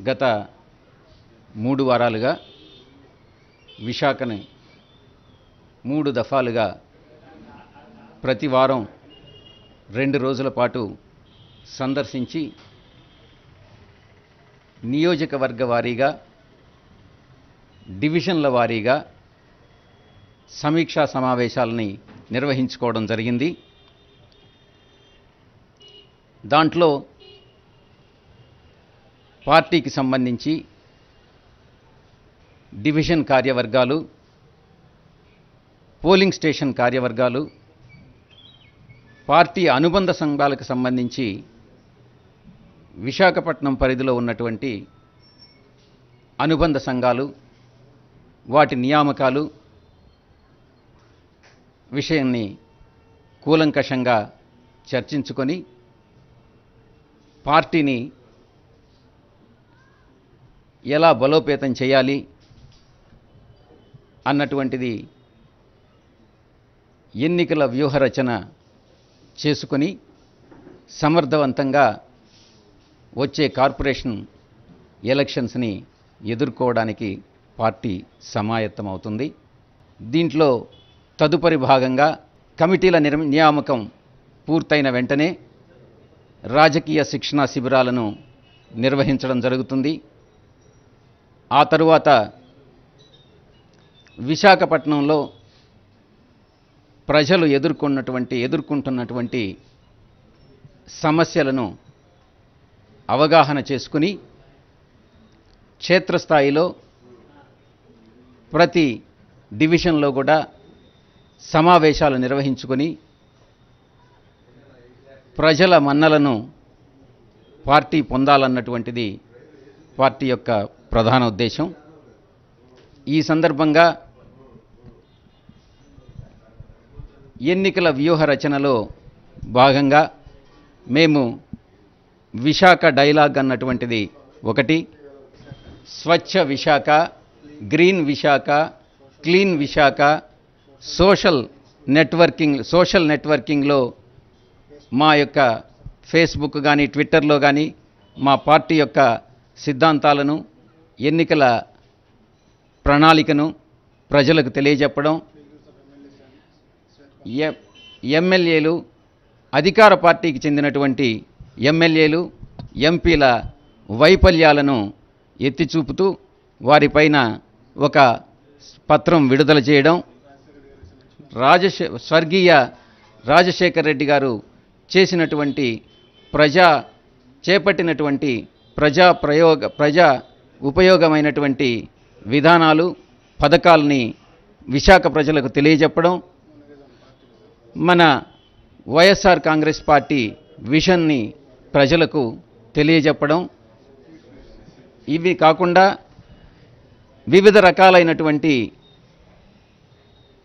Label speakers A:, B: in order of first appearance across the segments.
A: గత 3 వారాలుగా విశాఖని 3 దఫాలుగా ప్రతి వారం 2 రోజుల పాటు సందర్శించి నియోజకవర్గ వారీగా డివిజన్ల వారీగా సమీక్షా సమావేశాలని నిర్వహించుకోవడం జరిగింది. దాంట్లో పార్టీకి సంబంధించి డివిజన్ కార్యవర్గాలు, పోలింగ్ స్టేషన్ కార్యవర్గాలు, పార్టీ అనుబంధ సంఘాలకు సంబంధించి విశాఖపట్నం పరిధిలో ఉన్నటువంటి అనుబంధ సంఘాలు, వాటి నియామకాలు విషయాన్ని కూలంకషంగా చర్చించుకొని పార్టీని ఎలా బలోపేతం చేయాలి అన్నటువంటిది ఎన్నికల వ్యూహరచన చేసుకొని సమర్థవంతంగా వచ్చే కార్పొరేషన్ ఎలక్షన్స్ని ఎదుర్కోవడానికి పార్టీ సమాయత్తమవుతుంది. దీంట్లో తదుపరి భాగంగా కమిటీల నియామకం పూర్తయిన వెంటనే రాజకీయ శిక్షణా శిబిరాలను నిర్వహించడం జరుగుతుంది. ఆ తరువాత విశాఖపట్నంలో ప్రజలు ఎదుర్కొంటున్నటువంటి సమస్యలను అవగాహన చేసుకుని క్షేత్రస్థాయిలో ప్రతి డివిజన్లో కూడా సమావేశాలు నిర్వహించుకొని ప్రజల మన్నలను పార్టీ పొందాలన్నటువంటిది పార్టీ యొక్క ప్రధాన ఉద్దేశం. ఈ సందర్భంగా ఎన్నికల వ్యూహ రచనలో భాగంగా మేము విశాఖ డైలాగ్ అన్నటువంటిది ఒకటి, స్వచ్ఛ Visakha, green Visakha, clean Visakha, social నెట్వర్కింగ్లో మా యొక్క ఫేస్బుక్ కానీ ట్విట్టర్లో కానీ మా పార్టీ యొక్క సిద్ధాంతాలను, ఎన్నికల ప్రణాళికను ప్రజలకు తెలియజెప్పడం, ఎమ్మెల్యేలు, అధికార పార్టీకి చెందినటువంటి ఎమ్మెల్యేలు, ఎంపీల వైఫల్యాలను ఎత్తిచూపుతూ వారిపైన ఒక పత్రం విడుదల చేయడం, స్వర్గీయ రాజశేఖర్ రెడ్డి గారు చేపట్టినటువంటి ప్రజా ఉపయోగమైనటువంటి విధానాలు, పథకాలని విశాఖ ప్రజలకు తెలియజెప్పడం, మన వైఎస్ఆర్ కాంగ్రెస్ పార్టీ విజన్ని ప్రజలకు తెలియజెప్పడం, ఇవి కాకుండా వివిధ రకాలైనటువంటి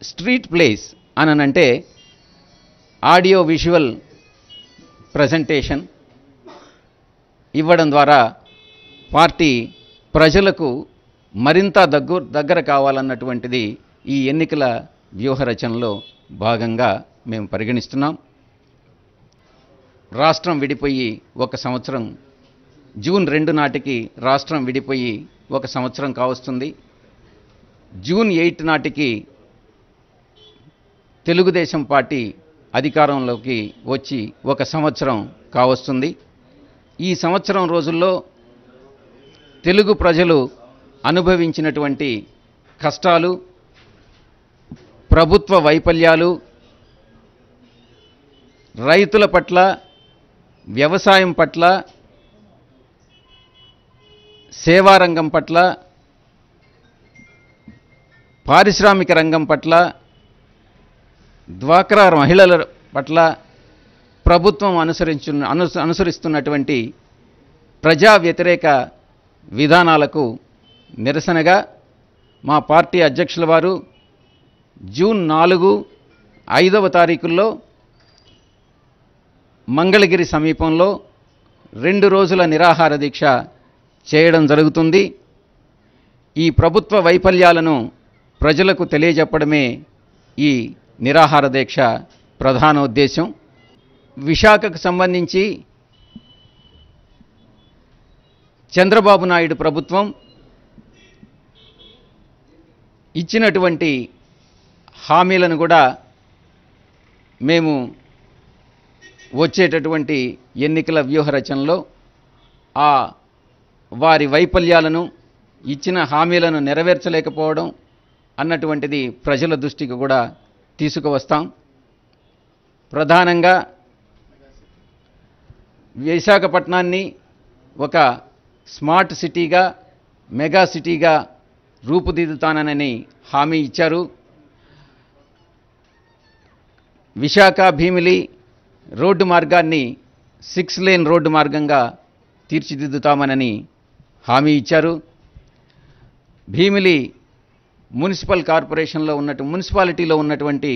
A: స్ట్రీట్ ప్లేస్ అనంటే ఆడియో విజువల్ ప్రజెంటేషన్ ఇవ్వడం ద్వారా పార్టీ ప్రజలకు మరింత దగ్గర కావాలన్నటువంటిది ఈ ఎన్నికల వ్యూహ రచనలో భాగంగా మేము పరిగణిస్తున్నాం. రాష్ట్రం విడిపోయి 1 సంవత్సరం, జూన్ 2 నాటికి రాష్ట్రం విడిపోయి 1 సంవత్సరం కావస్తుంది. జూన్ 8 నాటికి తెలుగుదేశం పార్టీ అధికారంలోకి వచ్చి 1 సంవత్సరం కావస్తుంది. ఈ సంవత్సరం రోజుల్లో తెలుగు ప్రజలు అనుభవించినటువంటి కష్టాలు, ప్రభుత్వ వైఫల్యాలు, రైతుల పట్ల, వ్యవసాయం పట్ల, సేవారంగం పట్ల, పారిశ్రామిక రంగం పట్ల, డ్వాక్రా మహిళల పట్ల ప్రభుత్వం అనుసరిస్తున్నటువంటి ప్రజా వ్యతిరేక విధానాలకు నిరసనగా మా పార్టీ అధ్యక్షుల వారు జూన్ 4, 5వ తారీఖుల్లో మంగళగిరి సమీపంలో 2 రోజుల నిరాహార దీక్ష చేయడం జరుగుతుంది. ఈ ప్రభుత్వ వైఫల్యాలను ప్రజలకు తెలియజెప్పడమే ఈ నిరాహార దీక్ష ప్రధాన ఉద్దేశం. విశాఖకు సంబంధించి చంద్రబాబు నాయుడు ప్రభుత్వం ఇచ్చినటువంటి హామీలను కూడా మేము వచ్చేటటువంటి ఎన్నికల వ్యూహ రచనలో వారి వైఫల్యాలను, ఇచ్చిన హామీలను నెరవేర్చలేకపోవడం అన్నటువంటిది ప్రజల దృష్టికి కూడా తీసుకువస్తాం. ప్రధానంగా విశాఖపట్నాన్ని ఒక స్మార్ట్ సిటీగా, మెగా సిటీగా రూపుదిద్దుతానని హామీ ఇచ్చారు. విశాఖ భీమిలి రోడ్డు మార్గాన్ని 6 లేన్ రోడ్డు మార్గంగా తీర్చిదిద్దుతామనని హామీ ఇచ్చారు. భీమిలి మున్సిపాలిటీలో ఉన్నటువంటి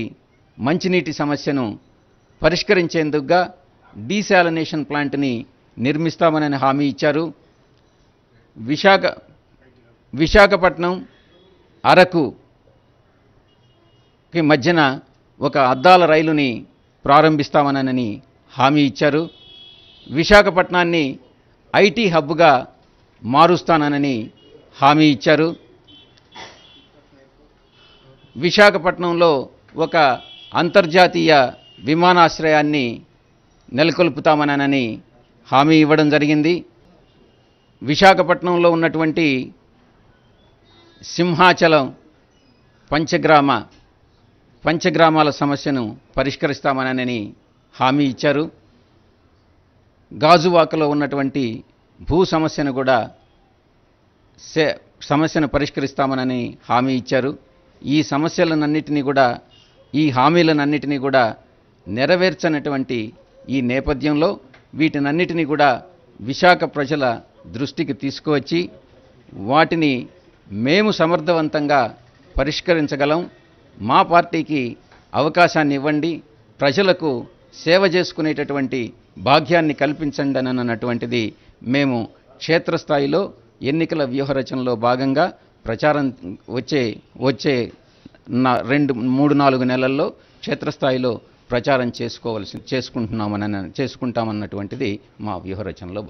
A: మంచినీటి సమస్యను పరిష్కరించేందుకుగా డీశాలినేషన్ ప్లాంట్ని నిర్మిస్తామని హామీ ఇచ్చారు. విశాఖపట్నం అరకుకి మధ్యన ఒక అద్దాల రైలుని ప్రారంభిస్తామనని హామీ ఇచ్చారు. విశాఖపట్నాన్ని ఐటీ హబ్గా మారుస్తానని హామీ ఇచ్చారు. విశాఖపట్నంలో ఒక అంతర్జాతీయ విమానాశ్రయాన్ని నెలకొల్పుతామనని హామీ ఇవ్వడం జరిగింది. విశాఖపట్నంలో ఉన్నటువంటి సింహాచలం పంచగ్రామాల సమస్యను పరిష్కరిస్తామనని హామీ ఇచ్చారు. గాజువాకలో ఉన్నటువంటి భూ సమస్యను పరిష్కరిస్తామనని హామీ ఇచ్చారు. ఈ హామీలనన్నిటినీ కూడా నెరవేర్చనటువంటి ఈ నేపథ్యంలో వీటినన్నిటినీ కూడా విశాఖ ప్రజల దృష్టికి తీసుకువచ్చి వాటిని మేము సమర్థవంతంగా పరిష్కరించగలం, మా పార్టీకి అవకాశాన్ని ఇవ్వండి, ప్రజలకు సేవ చేసుకునేటటువంటి భాగ్యాన్ని కల్పించండి అని అన్నటువంటిది మేము క్షేత్రస్థాయిలో ఎన్నికల వ్యూహరచనలో భాగంగా ప్రచారం వచ్చే 2-3-4 నెలల్లో క్షేత్రస్థాయిలో ప్రచారం చేసుకుంటామన్నటువంటిది మా వ్యూహరచనలో